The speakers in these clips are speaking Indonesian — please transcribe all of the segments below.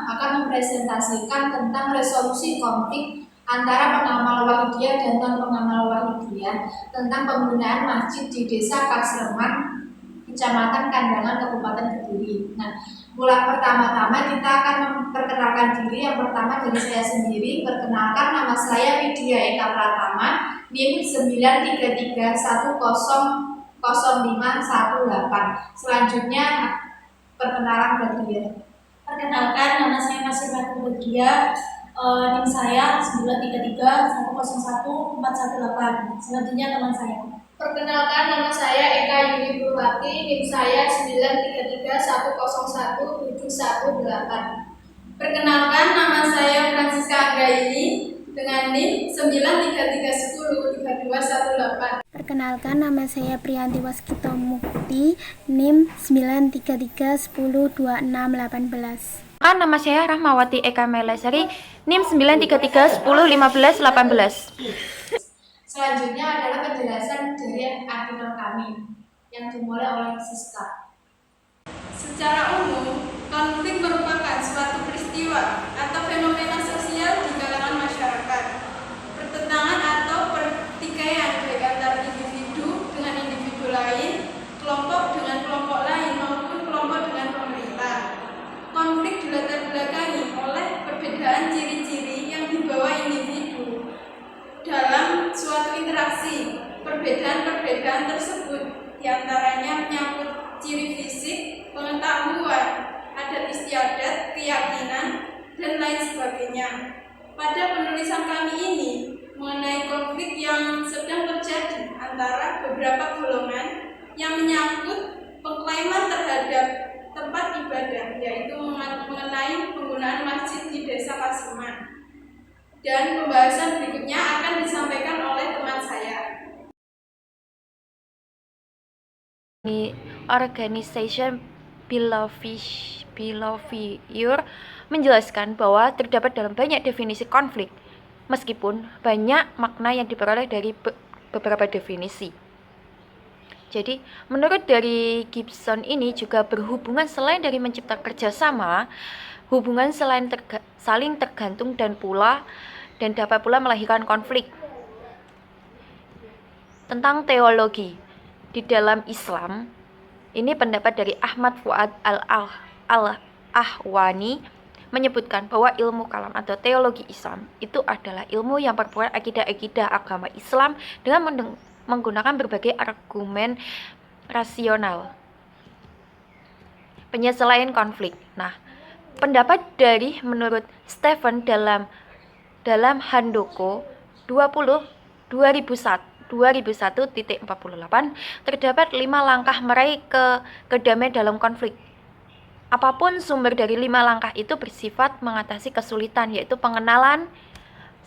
akan mempresentasikan tentang resolusi konflik antara pengamal Wahidiyah dan non-pengamal Wahidiyah tentang penggunaan masjid di Desa Kasreman, Kecamatan Kandangan, Kabupaten Kediri. Nah, mulai pertama-tama kita akan memperkenalkan diri. Yang pertama dari saya sendiri. Perkenalkan, nama saya Widya Eka Pratama, NIM 933100518. Selanjutnya perkenalan Widya. Perkenalkan, nama saya Masih Ratu Widya, NIM saya 933101418. Selanjutnya teman saya. Perkenalkan, nama saya Eka Yuni Purwati, NIM saya 933101718. Perkenalkan, nama saya Francisca Anggraini dengan NIM 933103218. Perkenalkan, nama saya Priyanti Waskito Mukti, NIM 933102618. Nama saya Rahmawati Eka Melesari, NIM 933101518. Selanjutnya adalah penjelasan dari artikel kami yang dimulai oleh Siska. Secara umum, konflik merupakan suatu peristiwa atau fenomena sosial di kalangan masyarakat. Pertentangan atau pertikaian baik antar individu dengan individu lain, kelompok dengan kelompok lain maupun kelompok dengan pemerintah. Konflik dilatar belakangi oleh perbedaan ciri-ciri yang dibawa individu dalam suatu interaksi. Perbedaan-perbedaan tersebut diantaranya menyangkut ciri fisik, pengetahuan, adat istiadat, keyakinan, dan lain sebagainya. Pada penulisan kami ini mengenai konflik yang sedang terjadi antara beberapa golongan yang menyangkut pengklaiman terhadap tempat ibadah, yaitu mengenai penggunaan masjid di Desa Kasreman. Dan pembahasan berikutnya akan disampaikan oleh teman saya. Organization Behavior menjelaskan bahwa terdapat dalam banyak definisi konflik, meskipun banyak makna yang diperoleh dari beberapa definisi. Jadi, menurut dari Gibson ini juga berhubungan selain dari menciptakan kerjasama, hubungan selain saling tergantung dan dapat pula melahirkan konflik. Tentang teologi di dalam Islam, ini pendapat dari Ahmad Fuad al-Ahwani menyebutkan bahwa ilmu kalam atau teologi Islam itu adalah ilmu yang berbuat akidah-akidah agama Islam dengan menggunakan berbagai argumen rasional. Penyelesaian konflik. Nah, pendapat dari menurut Stephen dalam Handoko 2001.48 terdapat 5 langkah meraih kedamaian dalam konflik. Apapun sumber dari 5 langkah itu bersifat mengatasi kesulitan, yaitu pengenalan.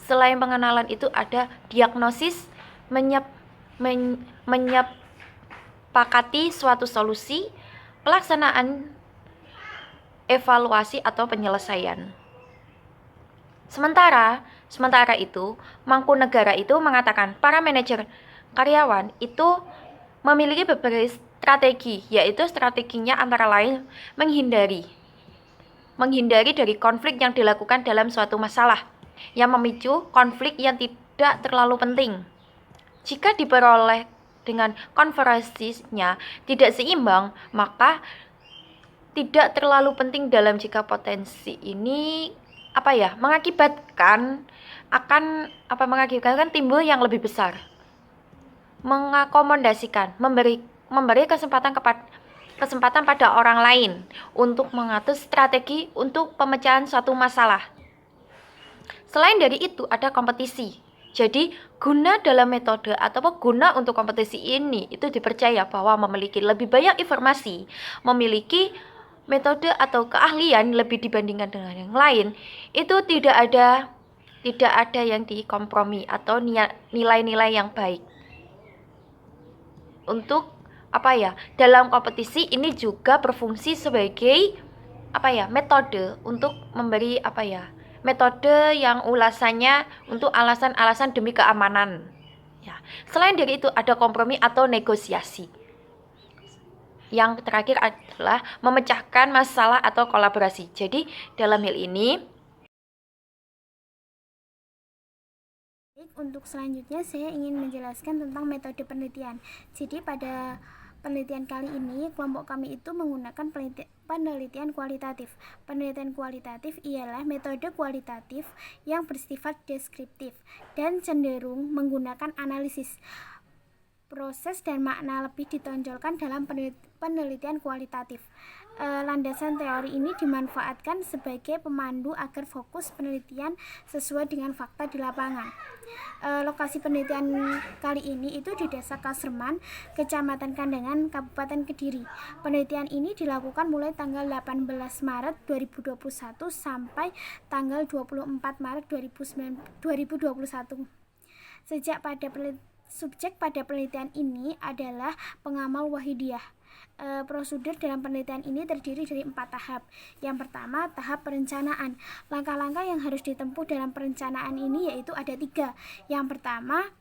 Selain pengenalan itu ada diagnosis, menyepakati suatu solusi, pelaksanaan, evaluasi atau penyelesaian. Sementara itu, Mangkunegara itu mengatakan para manajer karyawan itu memiliki berbagai strategi, yaitu strateginya antara lain menghindari dari konflik yang dilakukan dalam suatu masalah yang memicu konflik yang tidak terlalu penting. Jika diperoleh dengan konversinya tidak seimbang, maka tidak terlalu penting dalam jika potensi ini mengakibatkan timbul yang lebih besar. Mengakomodasikan, memberi kesempatan pada orang lain untuk mengatur strategi untuk pemecahan suatu masalah. Selain dari itu ada kompetisi. Jadi guna dalam metode atau guna untuk kompetisi ini itu dipercaya bahwa memiliki lebih banyak informasi, memiliki metode atau keahlian lebih dibandingkan dengan yang lain, itu tidak ada yang dikompromi atau nilai-nilai yang baik. Untuk dalam kompetisi ini juga berfungsi sebagai metode untuk memberi metode yang ulasannya untuk alasan-alasan demi keamanan. Ya. Selain dari itu ada kompromi atau negosiasi. yang terakhir adalah memecahkan masalah atau kolaborasi. Jadi dalam hal ini Untuk selanjutnya saya ingin menjelaskan tentang metode penelitian. Jadi pada penelitian kali ini kelompok kami itu menggunakan penelitian kualitatif. Penelitian kualitatif ialah metode kualitatif yang bersifat deskriptif dan cenderung menggunakan analisis. Proses dan makna lebih ditonjolkan dalam penelitian kualitatif. Landasan teori ini dimanfaatkan sebagai pemandu agar fokus penelitian sesuai dengan fakta di lapangan. Lokasi penelitian kali ini itu di Desa Kasreman, Kecamatan Kandangan, Kabupaten Kediri. Penelitian ini dilakukan mulai tanggal 18 Maret 2021 sampai tanggal 24 Maret 2021. Subjek pada penelitian ini adalah pengamal Wahidiyah. Prosedur dalam penelitian ini terdiri dari 4 tahap. Yang pertama, tahap perencanaan. Langkah-langkah yang harus ditempuh dalam perencanaan ini yaitu ada 3. Yang pertama,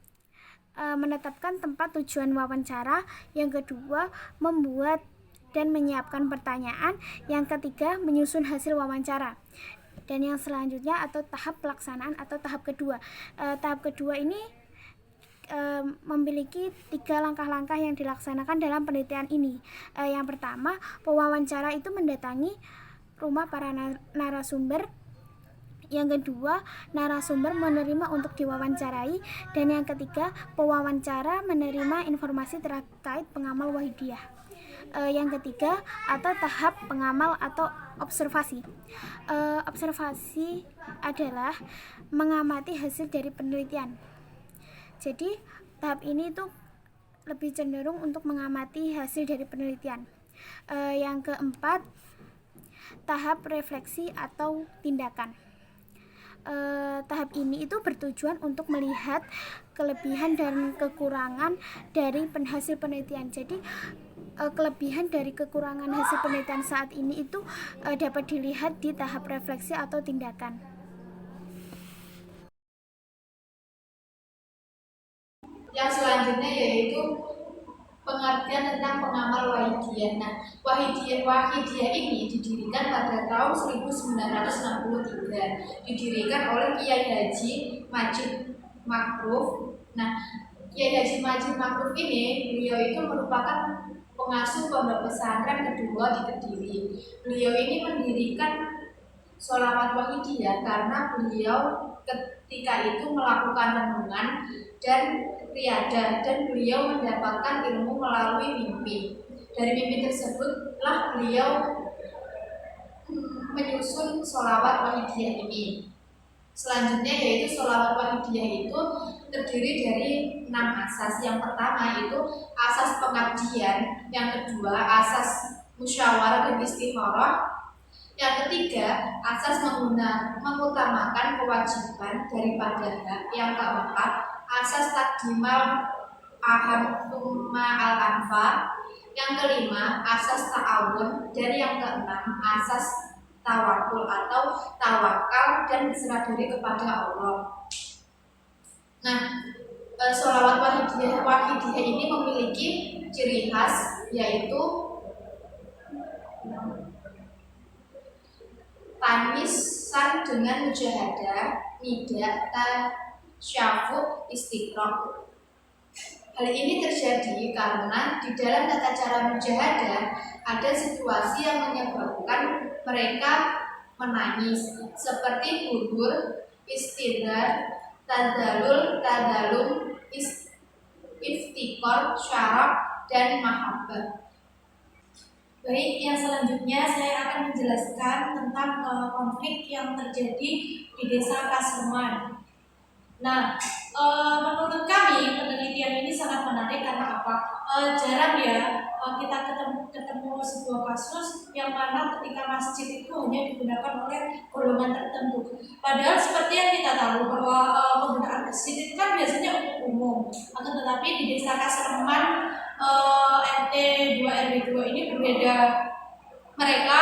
menetapkan tempat tujuan wawancara. Yang kedua, membuat dan menyiapkan pertanyaan. Yang ketiga, menyusun hasil wawancara. Dan yang selanjutnya atau tahap pelaksanaan atau tahap kedua. Tahap kedua ini memiliki 3 langkah-langkah yang dilaksanakan dalam penelitian ini. Yang pertama, pewawancara itu mendatangi rumah para narasumber. Yang kedua, narasumber menerima untuk diwawancarai. Dan yang ketiga, pewawancara menerima informasi terkait pengamal Wahidiyah. Yang ketiga, atau tahap pengamal atau observasi. Observasi adalah mengamati hasil dari penelitian. Jadi tahap ini tuh lebih cenderung untuk mengamati hasil dari penelitian. Yang keempat, tahap refleksi atau tindakan. Tahap ini itu bertujuan untuk melihat kelebihan dan kekurangan dari hasil penelitian. Jadi kelebihan dari kekurangan hasil penelitian saat ini itu dapat dilihat di tahap refleksi atau tindakan. Yang selanjutnya yaitu pengertian tentang pengamal Wahidiyah. Nah, Wahidiyah ini didirikan pada tahun 1963. Didirikan oleh Kiai Haji Majid Makruf. Nah, Kiai Haji Majid Makruf ini, beliau itu merupakan pengasuh pondok pesantren kedua di Kediri. Beliau ini mendirikan Sholawat Wahidiyah karena beliau ketika itu melakukan renungan dan riadah, dan beliau mendapatkan ilmu melalui mimpi. Dari mimpi tersebutlah beliau menyusun Sholawat Wahidiyah ini. Selanjutnya yaitu Sholawat Wahidiyah itu terdiri dari 6 asas. Yang pertama itu asas pengabdian, yang kedua asas musyawarah dan istikharah, yang ketiga asas mengutamakan kewajiban daripada hak, yang keempat asas takdimal aham al anfa, yang kelima asas ta'awun, dan yang keenam asas tawakul atau tawakal dan berserah diri kepada Allah. Nah, Sholawat Wahidiyah ini memiliki ciri khas yaitu tanisan dengan mujahadah, nidah, tasyafuq, istiqraq. Hal ini terjadi karena di dalam tata cara mujahadah ada situasi yang menyebabkan mereka menangis, seperti gugur, istidhar, tadalum, iftikor, syarab, dan mahabbah. Baik, yang selanjutnya saya akan menjelaskan tentang konflik yang terjadi di Desa Kasreman. Nah, menurut kami penelitian ini sangat menarik karena apa? Jarang ya kita ketemu sebuah kasus yang mana ketika masjid itu hanya digunakan oleh golongan tertentu. Padahal seperti yang kita tahu bahwa penggunaan masjid itu kan biasanya untuk umum. Akan tetapi di Desa Kasreman RT 2 RW 2 ini berbeda. Mereka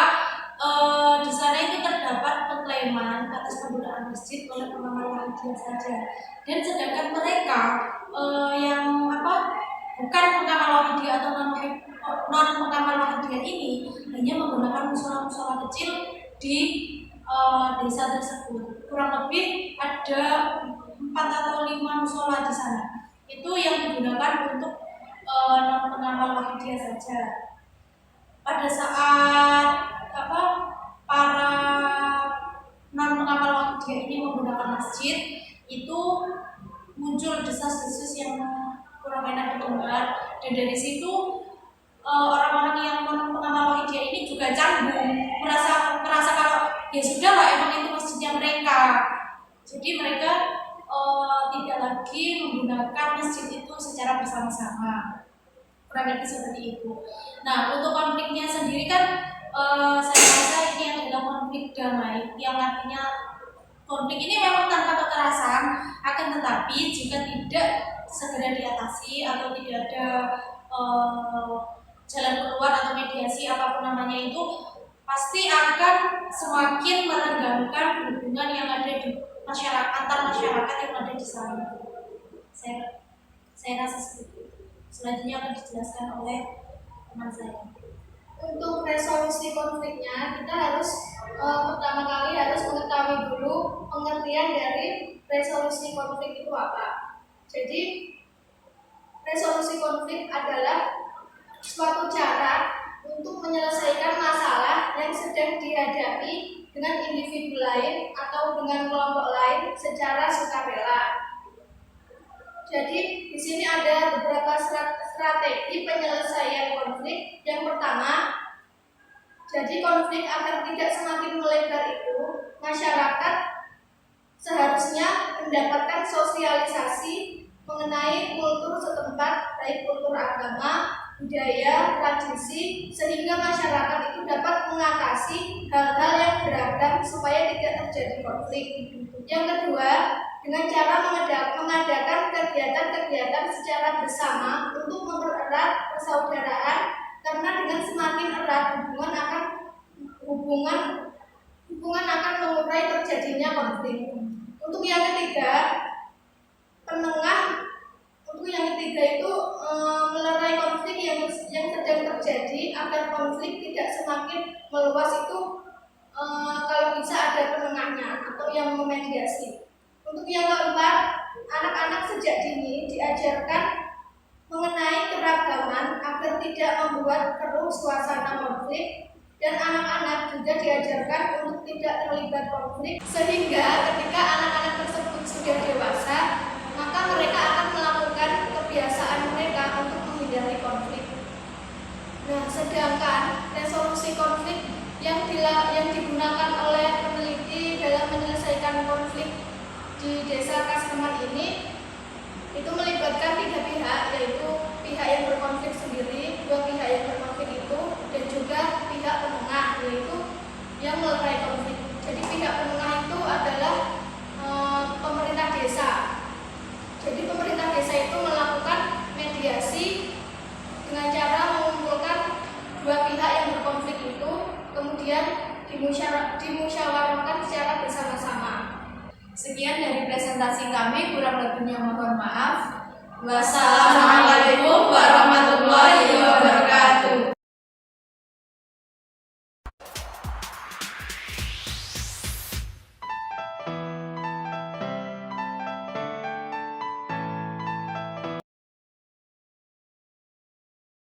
di sana itu terdapat pengklaiman atas penggunaan masjid oleh pengamal Wahidiyah saja, dan sedangkan mereka yang bukan pengamal Wahidiyah atau non non pengamal Wahidiyah ini hanya menggunakan musola-musola kecil di desa tersebut. Kurang lebih ada 4 atau 5 musola di sana. Itu yang digunakan untuk non pengamal Wahidiyah saja. Pada saat para non pengamal Wahidiyah ini menggunakan masjid, itu muncul desas-desus yang kurang enak didengar, dan dari situ orang-orang yang non pengamal Wahidiyah ini juga canggung, merasa kalau ya sudah lah, emang itu masjidnya mereka. Jadi mereka tidak lagi menggunakan masjid itu secara bersama-sama. Kurang lebih seperti itu. Nah, untuk konfliknya sendiri kan saya rasa ini adalah konflik damai, yang artinya konflik ini memang tanpa kekerasan, akan tetapi jika tidak segera diatasi atau tidak ada jalan keluar atau mediasi apapun namanya, itu pasti akan semakin merenggangkan hubungan yang ada di masyarakat, antar masyarakat yang ada di sana. Saya rasa seperti itu. Selanjutnya akan dijelaskan oleh teman saya. Untuk resolusi konfliknya, kita harus pertama kali harus mengetahui dulu pengertian dari resolusi konflik itu apa. Jadi resolusi konflik adalah suatu cara untuk menyelesaikan masalah yang sedang dihadapi dengan individu lain atau dengan kelompok lain secara sukarela. Jadi di sini ada beberapa strategi penyelesaian konflik. Yang pertama, jadi konflik agar tidak semakin melebar itu, masyarakat seharusnya mendapatkan sosialisasi mengenai kultur setempat, baik kultur agama, budaya, tradisi, sehingga masyarakat itu dapat mengatasi hal-hal yang beragam supaya tidak terjadi konflik. Yang kedua, dengan cara mengadakan kegiatan-kegiatan secara bersama untuk mempererat persaudaraan, karena dengan semakin erat hubungan akan mengurai terjadinya konflik. Untuk yang ketiga itu melerai konflik yang sedang terjadi agar konflik tidak semakin meluas itu kalau bisa ada penengahnya atau yang memediasi. Untuk yang keempat, anak-anak sejak dini diajarkan mengenai keragaman agar tidak membuat keruh suasana konflik, dan anak-anak juga diajarkan untuk tidak terlibat konflik, sehingga ketika anak-anak tersebut sudah dewasa, maka mereka akan melakukan kebiasaan mereka untuk menghindari konflik. Nah, sedangkan resolusi konflik yang digunakan oleh peneliti dalam menyelesaikan konflik di desa Kasreman ini itu melibatkan 3 pihak, yaitu pihak yang berkonflik sendiri, 2 pihak yang berkonflik itu, dan juga pihak penengah, yaitu yang melerai konflik. Jadi pihak penengah itu adalah pemerintah desa. Jadi pemerintah desa itu melakukan mediasi dengan cara mengumpulkan 2 pihak yang berkonflik itu, kemudian dimusyawarahkan secara bersama-sama. Sekian dari presentasi kami, kurang lebihnya mohon maaf. Wassalamualaikum warahmatullahi wabarakatuh.